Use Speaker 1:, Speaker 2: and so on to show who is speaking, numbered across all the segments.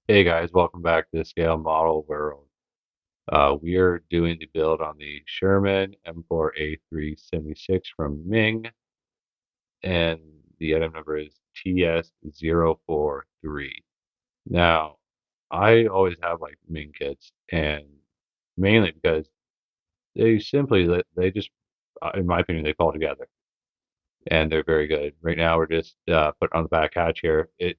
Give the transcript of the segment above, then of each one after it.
Speaker 1: Hey guys, welcome back to the Scale Model World. We are doing the build on the Sherman M4A3 76 from Meng, and the item number is TS-043. Now, I always have like Meng kits, and mainly because they just, in my opinion, they fall together, and they're very good. Right now, we're just putting on the back hatch here. It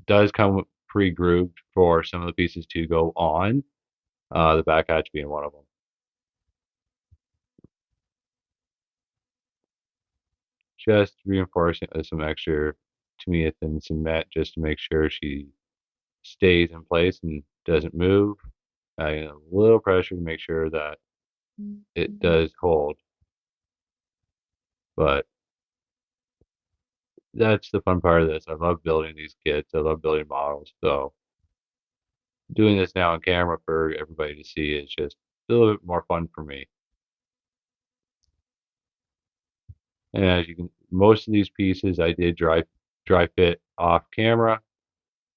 Speaker 1: does come pre-grooved for some of the pieces to go on, the back hatch being one of them. Just reinforcing it with some extra Tamiya thin cement just to make sure she stays in place and doesn't move. A little pressure to make sure that it does hold, but that's the fun part of this. I love building these kits. I love building models. So doing this now on camera for everybody to see is just a little bit more fun for me. And as you can, most of these pieces I did dry fit off camera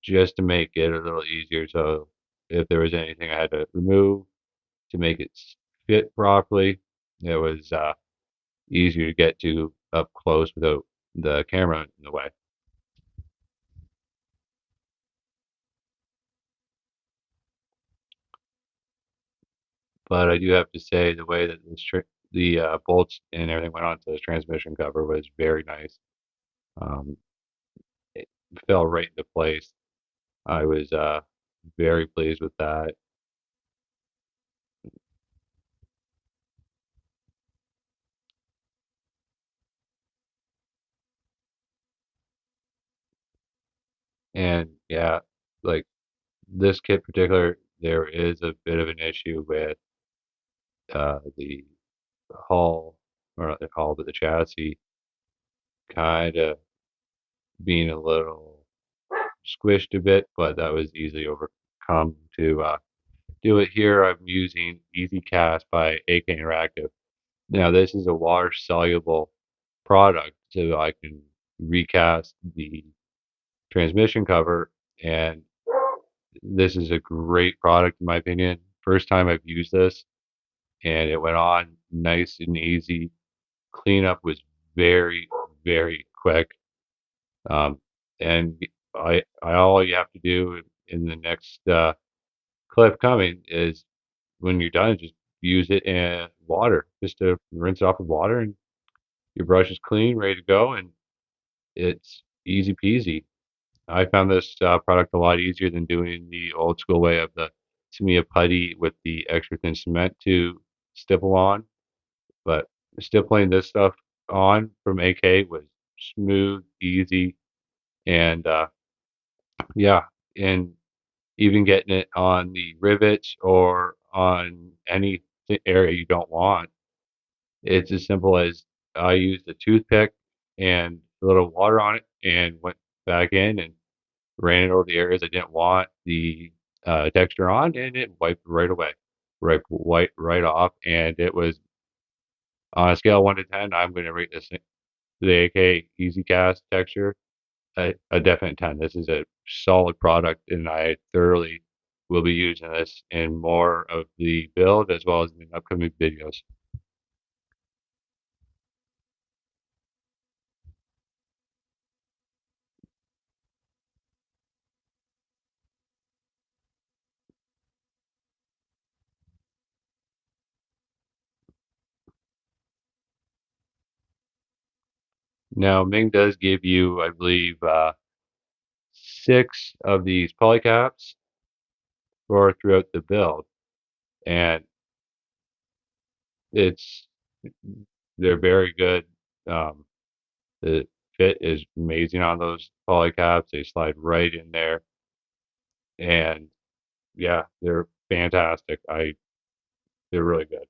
Speaker 1: just to make it a little easier. So if there was anything I had to remove to make it fit properly, it was easier to get to up close without the camera in the way. But I do have to say the way that the bolts and everything went onto the transmission cover was very nice. Um, it fell right into place. I was very pleased with that. And yeah, like this kit in particular, there is a bit of an issue with the hull, or not the hull, but the chassis kind of being a little squished a bit, but that was easily overcome. To do it here, I'm using Easy Cast by AK Interactive. Now, this is a water soluble product, so I can recast the transmission cover, and this is a great product in my opinion. First time I've used this, and it went on nice and easy. Cleanup was very, very quick. And I all you have to do in the next clip coming is when you're done, just use it in water, just to rinse it off with water, and your brush is clean, ready to go, and it's easy peasy. I found this product a lot easier than doing the old school way of the Tamiya putty with the extra thin cement to stipple on. But stippling this stuff on from AK was smooth, easy, and yeah, and even getting it on the rivets or on any area you don't want. It's as simple as I used a toothpick and a little water on it and went back in and ran it over the areas I didn't want the texture on, and it wiped right away, right off. And it was on a scale of 1 to 10. I'm going to rate this the AK Easy Cast texture a definite 10. This is a solid product, and I thoroughly will be using this in more of the build as well as in upcoming videos. Now, Ming does give you, I believe, 6 of these polycaps for throughout the build, and it's they're very good. Um, the fit is amazing on those polycaps. They slide right in there, and yeah, they're fantastic. They're really good.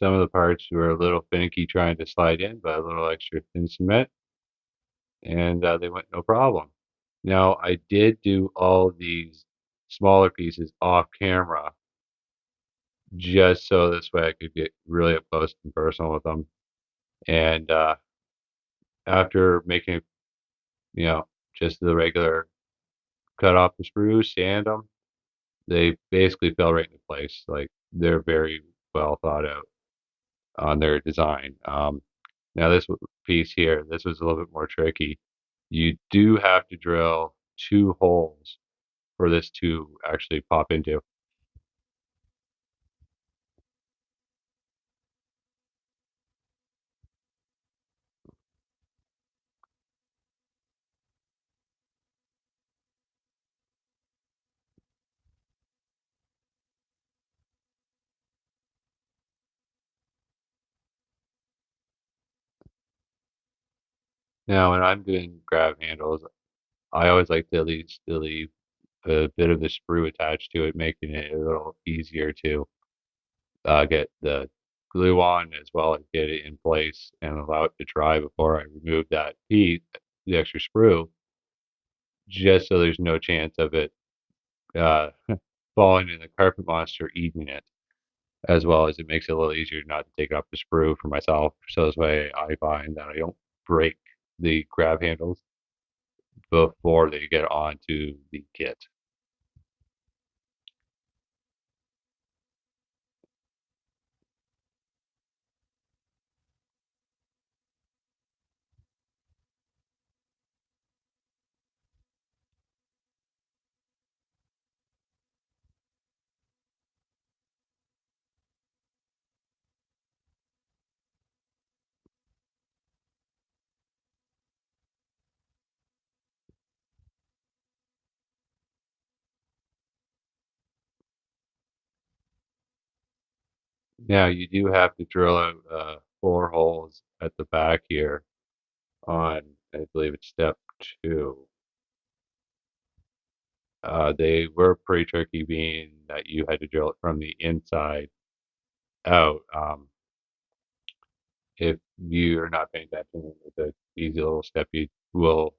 Speaker 1: Some of the parts were a little finicky trying to slide in, but a little extra thin cement, and they went no problem. Now, I did do all these smaller pieces off camera just so this way I could get really up close and personal with them. And after making, you know, just the regular cut off the screws, sand them, they basically fell right into place. Like they're very well thought out on their design. Now this piece here, this was a little bit more tricky. You do have to drill two holes for this to actually pop into. Now, when I'm doing grab handles, I always like to at least leave a bit of the sprue attached to it, making it a little easier to get the glue on as well as get it in place and allow it to dry before I remove that piece, the extra sprue, just so there's no chance of it uh, falling in the carpet monster eating it, as well as it makes it a little easier not to take off the sprue for myself. So this way I find that I don't break the grab handles before they get onto the kit. Now you do have to drill out four holes at the back here on, I believe it's step two. They were pretty tricky being that you had to drill it from the inside out. If you're not paying attention, it's an easy little step you will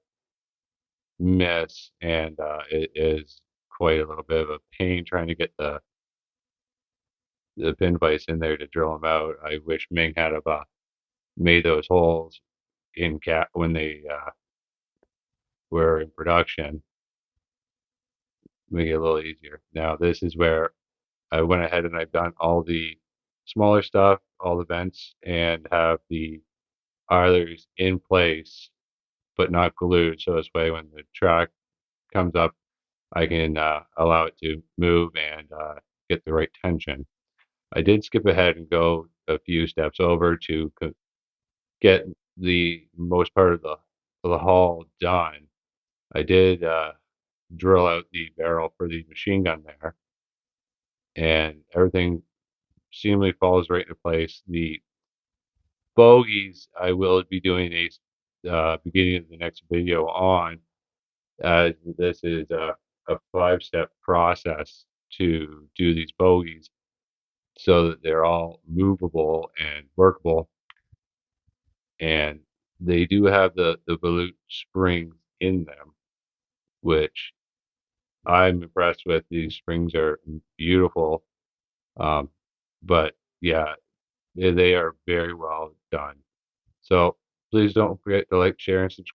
Speaker 1: miss, and it is quite a little bit of a pain trying to get the pin vise in there to drill them out. I wish Meng had have made those holes in cat when they were in production, make it a little easier. Now this is where I went ahead and I've done all the smaller stuff, all the vents, and have the others in place but not glued. So this way, when the track comes up, I can allow it to move and get the right tension. I did skip ahead and go a few steps over to get the most part of the hull done. I did drill out the barrel for the machine gun there, and everything seemingly falls right into place. The bogies I will be doing a beginning of the next video on, as this is a five-step process to do these bogies so that they're all movable and workable. And they do have the volute springs in them, which I'm impressed with. These springs are beautiful. Um, but yeah, they are very well done. So please don't forget to like, share, and subscribe.